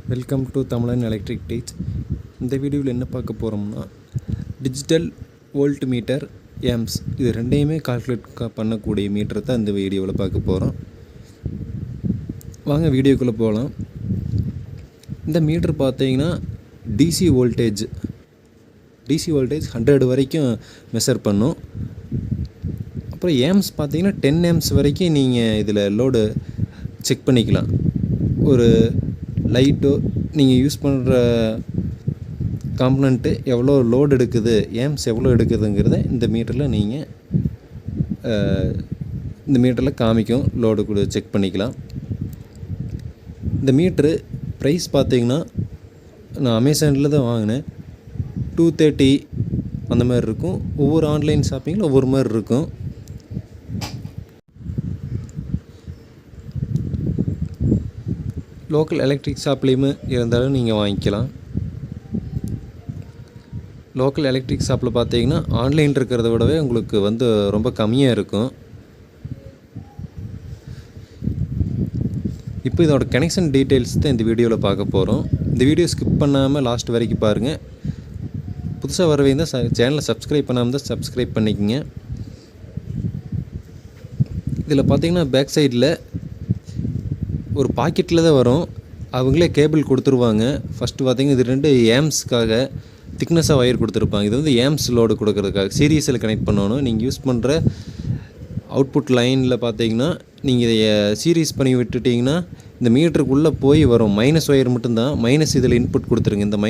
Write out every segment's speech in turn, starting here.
Welcome to தமிழன் electric teach. இந்த வீடியோவில் என்ன பார்க்க போகிறோம்னா, டிஜிட்டல் வோல்ட் மீட்டர், ஆம்ப்ஸ் இது ரெண்டையுமே கால்குலேட் பண்ணக்கூடிய மீட்டரை தான் இந்த வீடியோவில் பார்க்க போகிறோம். வாங்க வீடியோக்குள்ளே போகலாம். இந்த மீட்டர் பார்த்தீங்கன்னா டிசி வோல்டேஜ் 100 வரைக்கும் மெஷர் பண்ணும். அப்புறம் ஆம்ப்ஸ் பார்த்தீங்கன்னா 10 ஆம்ப்ஸ் வரைக்கும் நீங்கள் இதில் லோடு செக் பண்ணிக்கலாம். ஒரு லைட்டோ நீங்கள் யூஸ் பண்ணுற காம்பனண்ட்டு எவ்வளோ லோடு எடுக்குது, ஆம்ப்ஸ் எவ்வளோ எடுக்குதுங்கிறத இந்த மீட்டரில் காமிக்கும். லோடு கூட செக் பண்ணிக்கலாம். இந்த மீட்ரு ப்ரைஸ் பார்த்தீங்கன்னா நான் அமேசானில் தான் வாங்கினேன். 230 அந்த மாதிரி இருக்கும். ஒவ்வொரு ஆன்லைன் ஷாப்பிங்கில் ஒவ்வொரு மாதிரி இருக்கும். லோக்கல் எலக்ட்ரிக் ஷாப்லேயுமே இருந்தாலும் நீங்கள் வாங்கிக்கலாம். லோக்கல் எலக்ட்ரிக் ஷாப்பில் பார்த்தீங்கன்னா ஆன்லைன் இருக்கிறத விடவே உங்களுக்கு ரொம்ப கம்மியாக இருக்கும். இப்போ இதோட கனெக்ஷன் டீட்டெயில்ஸ் தான் இந்த வீடியோவில் பார்க்க போகிறோம். இந்த வீடியோ ஸ்கிப் பண்ணாமல் லாஸ்ட் வரைக்கும் பாருங்கள். புதுசாக வரவே தான் சேனலை சப்ஸ்கிரைப் பண்ணாமல் தான் சப்ஸ்கிரைப் பண்ணிக்கோங்க. இதில் பார்த்தீங்கன்னா பேக் சைடில் ஒரு பாக்கெட்டில் தான் வரும். அவங்களே கேபிள் கொடுத்துருவாங்க. ஃபஸ்ட்டு பார்த்தீங்கன்னா இது 2 ஆம்ப்ஸ்க்காக திக்னஸாக ஒயர் கொடுத்துருப்பாங்க. இது ஆம்ப்ஸ் லோடு கொடுக்கறதுக்காக சீரியஸில் கனெக்ட் பண்ணணும். நீங்கள் யூஸ் பண்ணுற அவுட்புட் லைனில் பார்த்தீங்கன்னா நீங்கள் இதை சீரியஸ் பண்ணி விட்டுட்டிங்கன்னா இந்த மீட்டருக்குள்ளே போய் வரும். மைனஸ் ஒயர் மட்டும்தான். மைனஸ் இதில் இன்புட் கொடுத்துருங்க. இந்த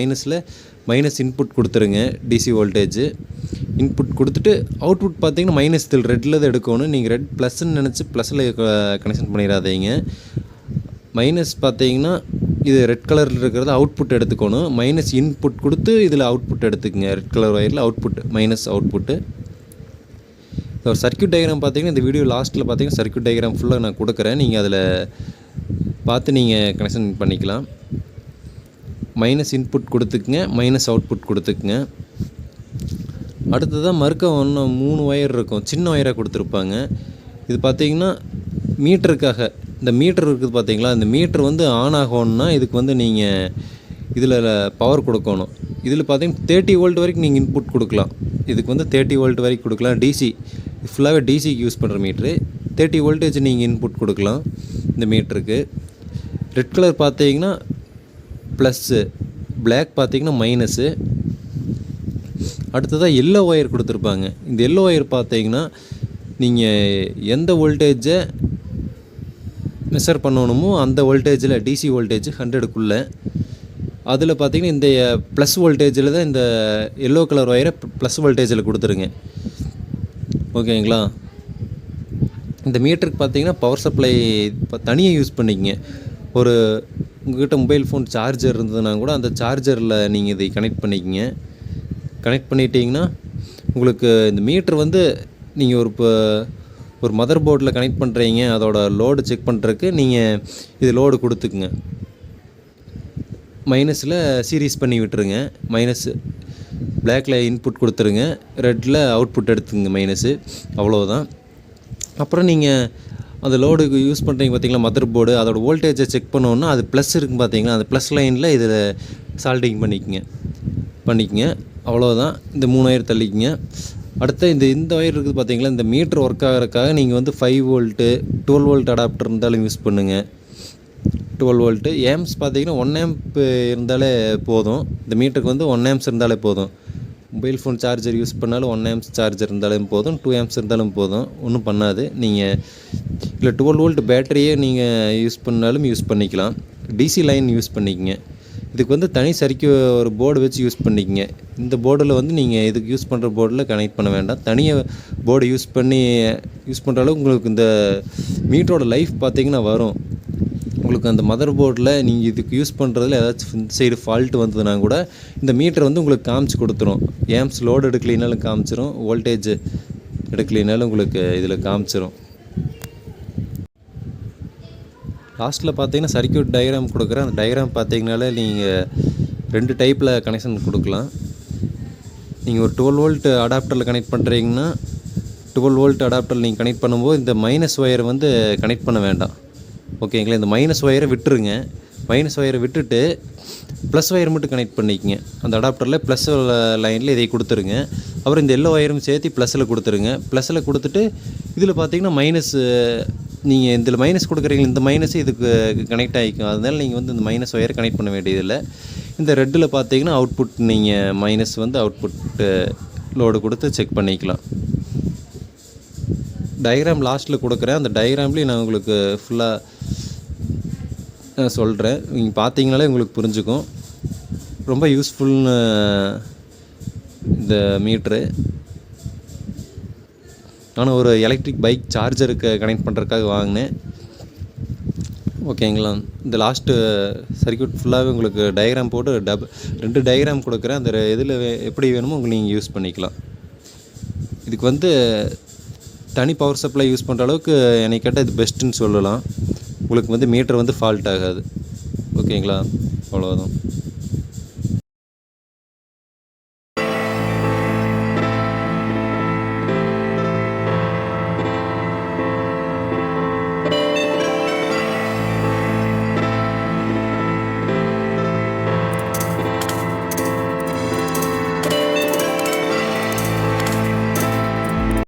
மைனஸ் இன்புட் கொடுத்துருங்க. டிசி வோல்டேஜ் இன்புட் கொடுத்துட்டு அவுட்புட் பார்த்தீங்கன்னா மைனஸ் இதில் ரெட்டில் தான் எடுக்கணும். நீங்கள் ரெட் ப்ளஸ்ன்னு நினச்சி ப்ளஸில் கனெக்ஷன் பண்ணிடாதீங்க. மைனஸ் பார்த்தீங்கன்னா இது ரெட் கலரில் இருக்கிறது அவுட்புட் எடுத்துக்கணும். மைனஸ் இன்புட் கொடுத்து இதில் அவுட்புட் எடுத்துக்கங்க. ரெட் கலர் ஒயரில் அவுட்புட் மைனஸ் அவுட்புட்டு. ஒரு சர்க்யூட் டயக்ராம் பார்த்தீங்கன்னா இந்த வீடியோ லாஸ்ட்டில் பார்த்தீங்கன்னா சர்க்யூட் டயக்ராம் ஃபுல்லாக நான் கொடுக்குறேன். நீங்கள் அதில் பார்த்து நீங்கள் கனெக்ஷன் பண்ணிக்கலாம். மைனஸ் இன்புட் கொடுத்துக்குங்க, மைனஸ் அவுட்புட் கொடுத்துக்குங்க. அடுத்ததான் மறுக்க 3 ஒயர் இருக்கும். சின்ன ஒயராக கொடுத்துருப்பாங்க. இது பார்த்தீங்கன்னா மீட்டருக்காக. இந்த மீட்டர் இருக்குது பார்த்தீங்களா, இந்த மீட்ரு ஆன் ஆகணும்னா இதுக்கு நீங்கள் இதில் பவர் கொடுக்கணும். இதில் பார்த்தீங்கன்னா 30 வோல்ட் வரைக்கும் நீங்கள் இன்புட் கொடுக்கலாம். இதுக்கு 30 வோல்ட் வரைக்கும் கொடுக்கலாம். டிசி ஃபுல்லாகவே டிசிக்கு யூஸ் பண்ணுற மீட்ரு. 30 வோல்டேஜ் நீங்கள் இன்புட் கொடுக்கலாம் இந்த மீட்டருக்கு. ரெட் கலர் பார்த்தீங்கன்னா ப்ளஸ்ஸு, பிளாக் பார்த்தீங்கன்னா மைனஸு. அடுத்ததாக எல்லோ ஒயர் கொடுத்துருப்பாங்க. இந்த எல்லோ ஒயர் பார்த்தீங்கன்னா நீங்கள் எந்த வோல்டேஜை மெஷர் பண்ணணுமோ அந்த வோல்டேஜில் டிசி வோல்டேஜ் 100க்குள்ளே அதில் பார்த்தீங்கன்னா இந்த ப்ளஸ் வோல்டேஜில் தான் இந்த எல்லோ கலர் ஒயரை ப்ளஸ் வோல்டேஜில் கொடுத்துருங்க. ஓகேங்களா? இந்த மீட்டருக்கு பார்த்தீங்கன்னா பவர் சப்ளை தனியாக யூஸ் பண்ணிக்கங்க. உங்கள்கிட்ட மொபைல் ஃபோன் சார்ஜர் இருந்ததுன்னா கூட அந்த சார்ஜரில் நீங்கள் இதை கனெக்ட் பண்ணிக்கங்க. கனெக்ட் பண்ணிட்டீங்கன்னா உங்களுக்கு இந்த மீட்ரு நீங்கள் ஒரு மதர் போர்டில் கனெக்ட் பண்ணுறீங்க. அதோட லோடு செக் பண்ணுறதுக்கு நீங்கள் இது லோடு கொடுத்துக்குங்க. மைனஸில் சீரியஸ் பண்ணி விட்டுருங்க. மைனஸ் பிளாக்கில் இன்புட் கொடுத்துருங்க, ரெட்டில் அவுட்புட் எடுத்துங்க மைனஸு. அவ்வளோதான். அப்புறம் நீங்கள் அந்த லோடுக்கு யூஸ் பண்ணுறீங்க பார்த்தீங்களா மதர் போர்டு, அதோட வோல்டேஜை செக் பண்ணோன்னா அது ப்ளஸ் இருக்குது பார்த்தீங்களா, அந்த ப்ளஸ் லைனில் இதில் சால்டிங் பண்ணிக்கங்க. அவ்வளோதான். இந்த 3 ஒயர் தள்ளிக்கங்க. அடுத்து இந்த ஒயர் இருக்குது பார்த்தீங்களா, இந்த மீட்ரு ஒர்க் ஆகிறதுக்காக நீங்கள் 5 வோல்ட்டு 12 வோல்ட் அடாப்டர் இருந்தாலும் யூஸ் பண்ணுங்கள். 12 வோல்ட்டு. ஆம்ப்ஸ் பார்த்தீங்கன்னா 1 ஆம்ப் இருந்தாலே போதும். இந்த மீட்டருக்கு 1 ஆம்ப்ஸ் இருந்தாலே போதும். மொபைல் ஃபோன் சார்ஜர் யூஸ் பண்ணாலும் 1 ஆம்ப்ஸ் சார்ஜர் இருந்தாலும் போதும், 2 ஆம்ப்ஸ் இருந்தாலும் போதும். ஒன்றும் பண்ணாது. நீங்கள் இல்லை 12 வோல்ட் பேட்டரியே நீங்கள் யூஸ் பண்ணாலும் யூஸ் பண்ணிக்கலாம். டிசி லைன் யூஸ் பண்ணிக்கங்க. இதுக்கு தனி ஒரு போர்டு வச்சு யூஸ் பண்ணிக்கங்க. இந்த போர்டில் நீங்கள் இதுக்கு யூஸ் பண்ணுற போர்டில் கனெக்ட் பண்ண வேண்டாம். தனியாக போர்டு யூஸ் பண்ணுற அளவுக்கு உங்களுக்கு இந்த மீட்டரோட லைஃப் பார்த்தீங்கன்னா வரும். உங்களுக்கு அந்த மதர் போர்டில் நீங்கள் இதுக்கு யூஸ் பண்ணுறதுல ஏதாச்சும் இந்த சைடு ஃபால்ட்டு வந்ததுன்னா கூட இந்த மீட்டர் உங்களுக்கு காமிச்சு கொடுத்துரும். ஆம்ப்ஸ் லோடு எடுக்கலினாலும் காமிச்சிரும், வோல்டேஜ் எடுக்கலினாலும் உங்களுக்கு இதில் காமிச்சிரும். லாஸ்ட்டில் பார்த்தீங்கன்னா சர்க்யூட் டயக்ராம் கொடுக்குறேன். அந்த டயக்ராம் பார்த்தீங்கனாலே நீங்கள் 2 டைப்பில் கனெக்ஷன் கொடுக்கலாம். நீங்கள் ஒரு 12 வோல்ட் அடாப்டரில் கனெக்ட் பண்ணுறீங்கன்னா 12 வோல்ட் அடாப்டரில் நீங்கள் கனெக்ட் பண்ணும்போது இந்த மைனஸ் ஒயரை கனெக்ட் பண்ண வேண்டாம். ஓகேங்களா? இந்த மைனஸ் ஒயரை விட்டுருங்க. மைனஸ் ஒயரை விட்டுட்டு ப்ளஸ் ஒயர் மட்டும் கனெக்ட் பண்ணிக்கங்க. அந்த அடாப்டரில் ப்ளஸ் லைனில் இதை கொடுத்துருங்க. அப்புறம் இந்த எல்லோ ஒயரும் சேர்த்து ப்ளஸில் கொடுத்துருங்க. ப்ளஸில் கொடுத்துட்டு இதில் பார்த்தீங்கன்னா மைனஸ், நீங்கள் இதில் மைனஸ் கொடுக்குறீங்க, இந்த மைனஸ் இதுக்கு கனெக்ட் ஆகிக்கும். அதனால் நீங்கள் வந்து இந்த மைனஸ் ஒயர் கனெக்ட் பண்ண வேண்டியதில்லை. இந்த ரெட்டில் பார்த்தீங்கன்னா அவுட்புட் நீங்கள் மைனஸ் வந்து அவுட்புட் லோடு கொடுத்து செக் பண்ணிக்கலாம். டயக்ராம் லாஸ்ட்டில் கொடுக்குறேன். அந்த டயக்ராம்லேயும் நான் உங்களுக்கு ஃபுல்லாக சொல்கிறேன். நீங்கள் பார்த்தீங்கனாலே உங்களுக்கு புரிஞ்சுக்கும். ரொம்ப யூஸ்ஃபுல்னு இந்த மீட்ரு. நான் ஒரு எலக்ட்ரிக் பைக் சார்ஜருக்கு கனெக்ட் பண்ணுறதுக்காக வாங்கினேன். ஓகேங்களா. இந்த லாஸ்ட்டு சர்க்யூட் ஃபுல்லாகவே உங்களுக்கு டயக்ராம் போட்டு 2 டயக்ராம் கொடுக்குறேன். அந்த இதில் எப்படி வேணுமோ உங்களுக்கு நீங்கள் யூஸ் பண்ணிக்கலாம். இதுக்கு வந்து தனி பவர் சப்ளை யூஸ் பண்ணுற அளவுக்கு என்னை கேட்டால் இது பெஸ்ட்டுன்னு சொல்லலாம். உங்களுக்கு வந்து மீட்டர் வந்து ஃபால்ட் ஆகாது. ஓகேங்களா, அவ்வளோதான்.